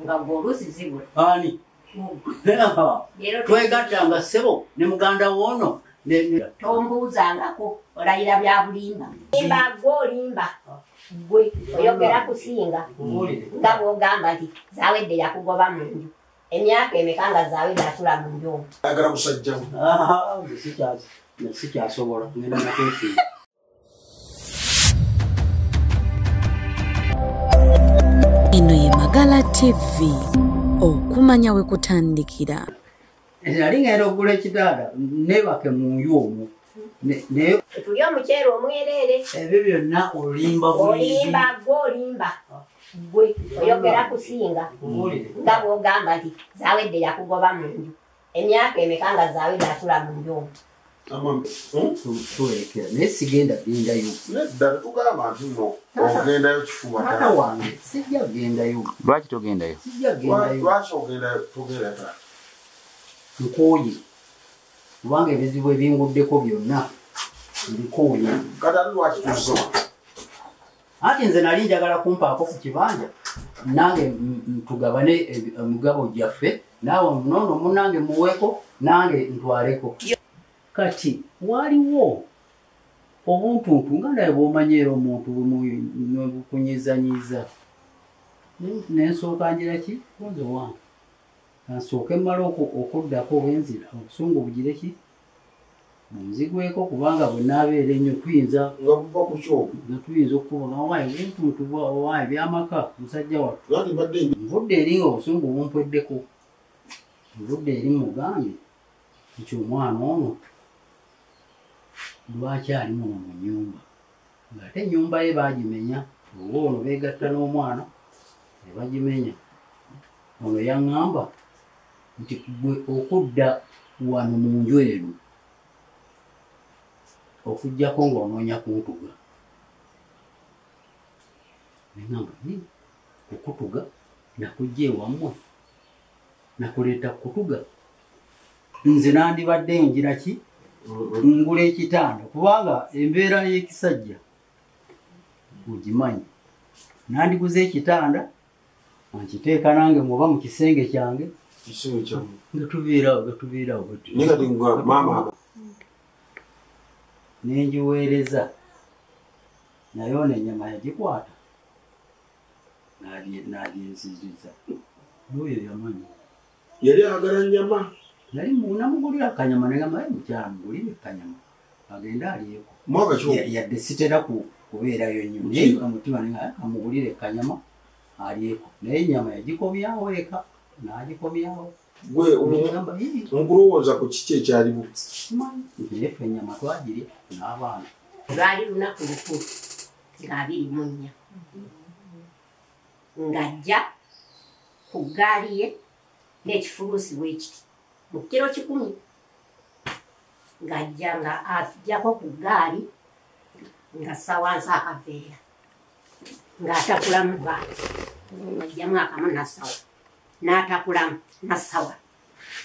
nga golusi zibula ani twegattanga ssebo ne muganda woono tombuuzangako olayira bya bulimba limba gwolimba gwe oyogera kusinga nga bwogamba nti zawedde yakugoba mu nju emyaka emeka nga zawedde atula mu nju omwo ayagala musajjamu sikyasobola ngenda nakwefiira eno ye Magala TV okumanya we kutandikira nali ngenda okugula ekidaala nebake mu nju omwo tuli omuceere omwereere ebyo byonna olimba gwolimba gwe oyogera kusinga nga bwogamba nti zawedde yakugoba mu nju emyaka emeka nga zawedde atula mu nju omwo tuwerekera naye sigenda gendayo nedda tugamba nti no ogendayo kifuba ata wange sijja gendayo lwaki togendayo sijja gendayo lwaki ogendayo tugenda ta nkooye kubanga ebizibu ebinguddeko byonna mbikooye kati ati lwaki tusoma ati nze nali njagala kumpaako ku kibanja nange tugabane emigabo gyaffe naawe nono munange muweeko nange ntwaleko kati waliwo obuntuntu nga naye bw'omanyeera omuntu bwebukunyizanyiza nensooka ngira ki kunze wange kansooke mmala okuddako wenzira obusungu bugire ki munzigweko kubanga bwe naabeera ennyo tuyinza nga buva ku kyogo nga tuyinza okukubaga waayi obuntuntu waayi byamaka musajja wattu lwaki mbadde nvudde eri nga obusungu bumpweddeko nvudde eri mugambe nti omwana ono lwaki ali muno mu nnyumba ng'ate ennyumba ye baagimenya oba ono beegatta n'omwana ne bagimenya ono yaŋŋamba nti gwe okudda wano mu nju eno okuggyako ng'onoonya kuntuga neŋŋamba okutuga nakujja ewammwe nakuleeta kutuga nze nandibadde ngira ki ngula ekitanda kubanga embeera y'ekisajja ogimanyi nandiguza ekitanda nkiteeka nange muba mu kisenge kyange kisenge kyamu nga tubeerawo nekati maama nenjiweereza naye ono ennyama yagikwata nagyenziriza n'oyo yamanyi yali agala nnyama nali namugulira akanyama negamaye mukyala mugulire ekanyama agende alyeko mwaka kyo yadde sitera kubeerayo nnyo naye omutima amugulire ekanyama alyeko naye ennyama yagikomyawo eka n'agikomyawo gwe okulowooza ku kiki ekyalimu naye ffe ennyama twagirya n'abaana lwali lunaku lukulu ng'abiri mu nnya ng'ajja ku ggaali ye n'ekifuluusi bwekiti mu kiro 10 ng'ajja nga ajjako ku ggaali nga sawansi akaveera ng'atakulamu baana ng'ajjamu akamu nasawa n'atakulamu nasawa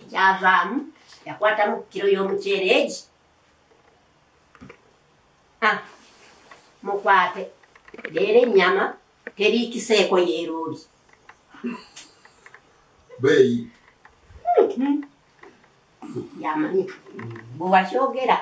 ekyavaamu yakwatamu kiro y'omuceere egi mukwate leero ennyama teriikiseeko yeerooli beeyi yamanyi bwe wakyogera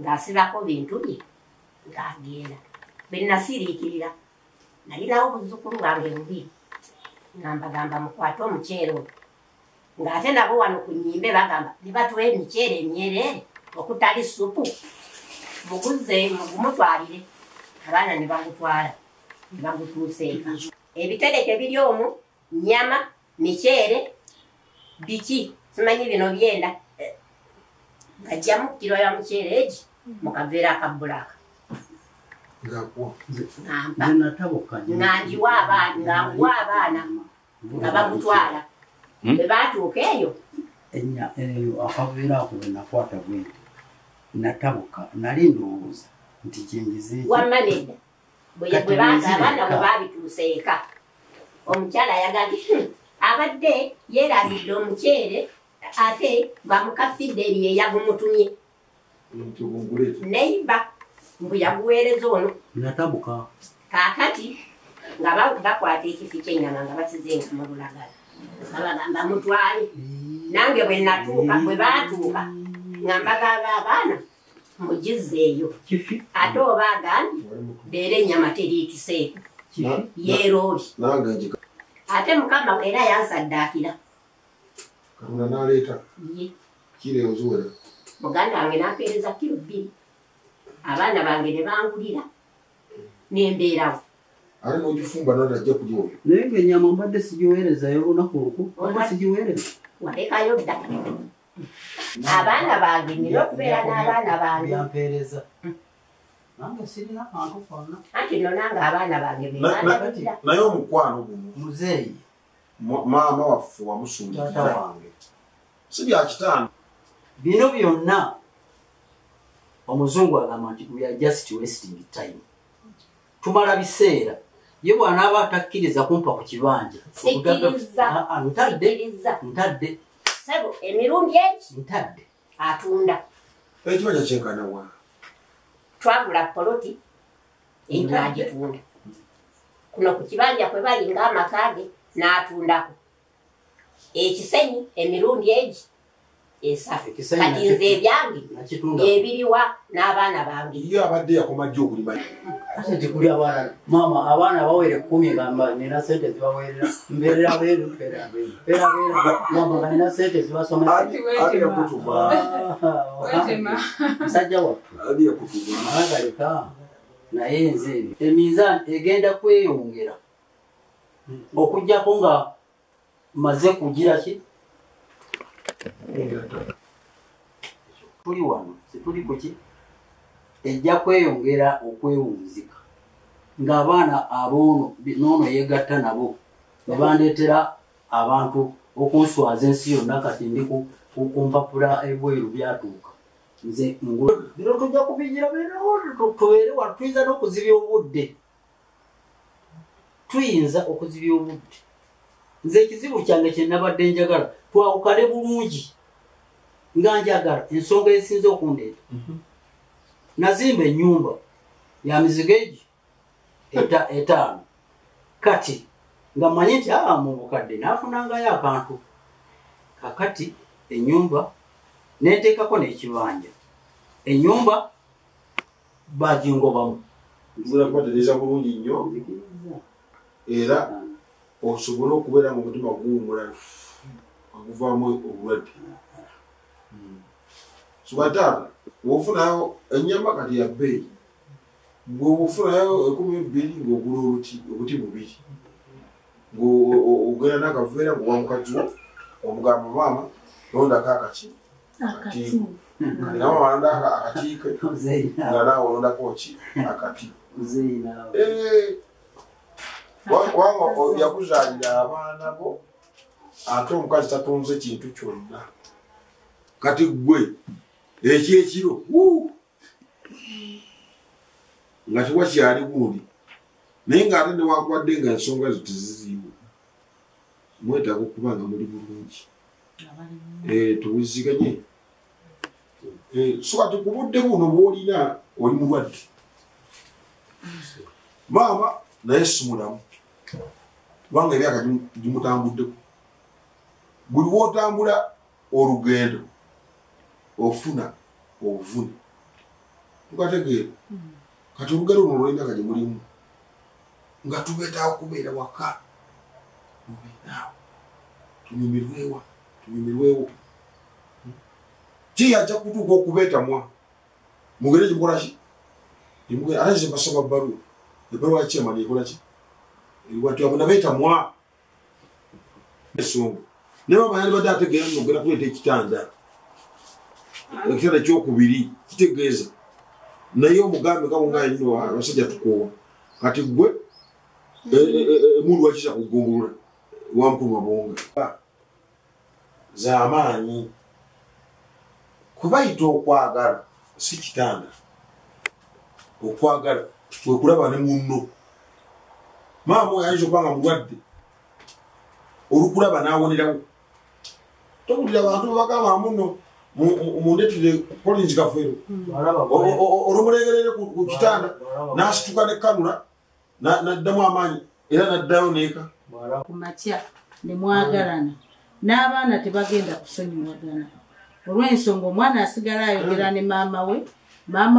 ng'asibako bintu bye ng'agenda bwe nasiriikirira nalinawo buzzukulu bwange bubiri ngambagamba mukwate omuceere ogwo ng'ate nabo wano ku nnyimbe bagamba ne batuwa emiceere emyereere okutali supu muguze mugumutwalire abaana ne bagutwala ne bagutuuseeka ebitereke biri omwo nnyama miceere biki simanyi bino byenda ng'ajjamu kiro ya muceere egi mu kaveera akabbulaaka ng'andiwa abaana nga bagutwala bwe baatuuka eyo akaveera ako bwe nakwata bwenti natabuka nali ndowooza nti kyenjize wamma nedda abaana bwe babituuseeka omukyala yagambye abadde yeerabidde omuceere ate bamukafidde eriyo eyagumutumye neiba mbu yaguweereza ono natabuka kaakati nga bakwata ekifi ky'ennyama nga bakizenga mu lulagala nga bagamba mutwale nange bwe natuuka bwe baatuuka nga mbagamba abaana mugizzeeyo ate oba agambye leero ennyama teriikiseeko yeeroobi ate mukama era yansaddaakira Katonda n'aleeta kiro eziwera muganda wange nampeereza kiro 2 abaana bange ne bangulira nembeerawo ate n'ogifumba n'otajja kulya oyo naye ng'ennyama mbadde sigiweerezayo olunaku olwo mbadde sigiweereza walekayo dda abaana bange nina okubeera n'abaana bange byampeereza nange sirina kantu konna anti no nange abaana bange bebanabira naye omukwano guno muzeeyi maama waffe wamusuulirira wange si bya kitaano bino byonna omuzungu agamba nti we are just wasting time tumala biseera ye bw'anaaba atakkiriza kumpa ku kibanja ntadde sebo emirundi eki ntadde atunda ekibanja kyenkana wa twagula poloti ento agitunda kuno ku kibanja kwe bali ng'amakage n'atundako ekisenyi emirundi egi esatu kati nze ebyange ebiriwa n'abaana bange ye abadde yakomadde okulima ate tikuli abaana maama abaana bawere 10 ngamba nina sente zibaweerera mbeerera beeru mbeera ngamba nga nina sente zibasomesmusajja wattu agaleka naye nze emizaani egenda kweyongera okujjako nga maze kugira ki tuli wano situli kuki ejja kweyongera okwewunzika ng'abaana aboono noono yegatta nabo ne bandeetera abantu okunswaza ensi yonna kati ndi ku mpapula ebweru byatuuka nze biro tujja kubigira tubeere wano tuyinza n'okuzibya obudde tuyinza okuzibya obudde nze ekizibu kyange kye nabadde njagala twawukale bulungi nga njagala ensonga esinze okundeeta nazimba ennyumba ya mizigo egi 5 kati nga manyi nti mu bukadde naafunangayo akantu kakati ennyumba neteekako n'ekibanja ennyumba bagingobamu nzira kubatereza bulungi nnyo era osobola okubeera mu mutima guwumula aguvaamu obulwadde subataata wofunayo ennyama kati ya bbeeyi bweofunayo 12 ng'ogula obuti bubiri ng'ogenda n'akaveera ng'owamukatiwo omugamba maama londako akati kati na mama alonda akatiike nga naawe olondako ki akati wanga yakuzaalira abaana bo ate omukazi tatonze kintu kyonna kati gwe ekyekiro nga kiwa kyali gundi naye ng'ate newakubadde nga ensonga zo teziziiwo mwetaaga okuba nga muli bulungi tuwuziganye so kati ku budde buno bw'olina oli mulwadde maama naye simulamu kubanga ebyaka gimutambuddeko buli wootambula olugendo ofuna obuvune tukategeera kati olugero luno olw'emyaka gye mulimu nga tubeetaawo kubeera waka mubeeraawo tunyumirwewo kiyajja kutuuka okubeetamwa mugere gimukolaki ate nze mbasoma bbaluwa ebbaluwa yakyemani ekolaki wati abona beetamwa esonga naye bamanya nibadde ategeera nogera kuleeta ekitanda ekyokubiri kitegeeza naye omugambe nga bongayino abasajja tukoowa kati gwe emundu wakiza kugombolola wamukulu mabonga z'amaanyi kubayita okwagala si kitanda okwagala kwekulaba ne munno maama oyo ayinza okubanga mulwadde olukulaba n'awonerawo towulira abantu bagamba muno mundetire Collins Kafeero olumulegerere ku kitanda n'asituka ne kanula n'addamu amaanyi era naddayo neeka kumakya ne mwagalana n'abaana tebagenda kusonyiwagana olw'ensonga omwana asigala ayogera ne maama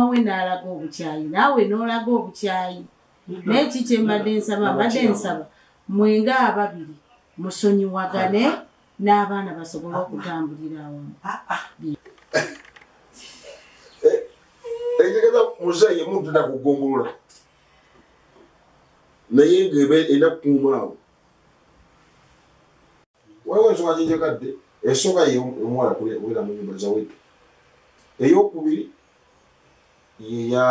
we n'alaga obukyayi naawe n'olaga obukyayi naye kiki mbadde nsaba mwenga ababiri musonyiwagane n'abaana basobole okutambulira awamu ekigeza muzeeye muntu takugombolola naye ng'eba erina kukuuma awo waliwo ensonga kinjakadde esooka yeomuwala kubeera mu nyumba zawedde ey'okubiri yeya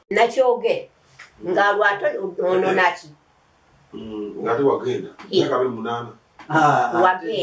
nakyoge nga lwato ono naki ng'ate wagenda 8 wagenda